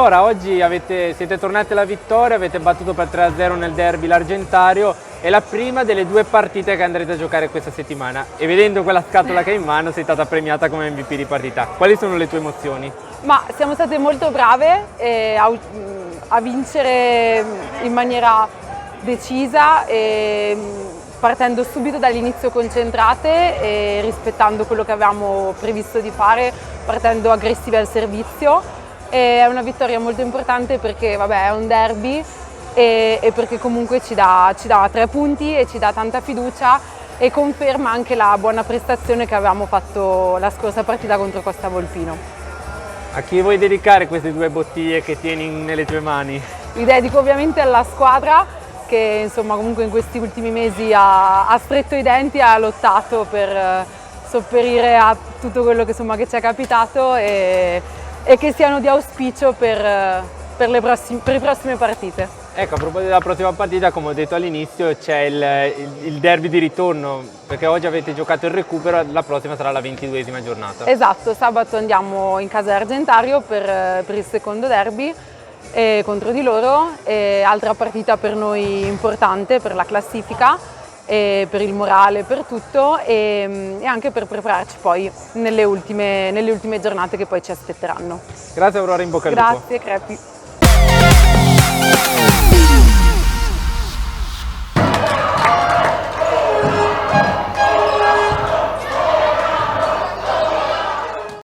Aurora, oggi siete tornati alla vittoria, avete battuto per 3-0 nel derby l'Argentario, è la prima delle 2 partite che andrete a giocare questa settimana e vedendo quella scatola che hai in mano sei stata premiata come MVP di partita. Quali sono le tue emozioni? Ma siamo state molto brave a vincere in maniera decisa e partendo subito dall'inizio concentrate e rispettando quello che avevamo previsto di fare, partendo aggressivi al servizio. È una vittoria molto importante perché è un derby e perché comunque ci dà 3 punti e ci dà tanta fiducia e conferma anche la buona prestazione che avevamo fatto la scorsa partita contro Costa Volpino. A chi vuoi dedicare queste 2 bottiglie che tieni nelle tue mani? Li dedico ovviamente alla squadra che insomma comunque in questi ultimi mesi ha stretto i denti, ha lottato per sopperire a tutto quello che ci è capitato e che siano di auspicio per le prossime partite. Ecco, a proposito della prossima partita, come ho detto all'inizio, c'è il derby di ritorno, perché oggi avete giocato il recupero, la prossima sarà la 22esima giornata. Esatto, sabato andiamo in casa Argentario per il secondo derby contro di loro, altra partita per noi importante per la classifica, per il morale, per tutto e anche per prepararci poi nelle ultime giornate che poi ci aspetteranno. Grazie Aurora, in bocca al lupo. Grazie Crepi.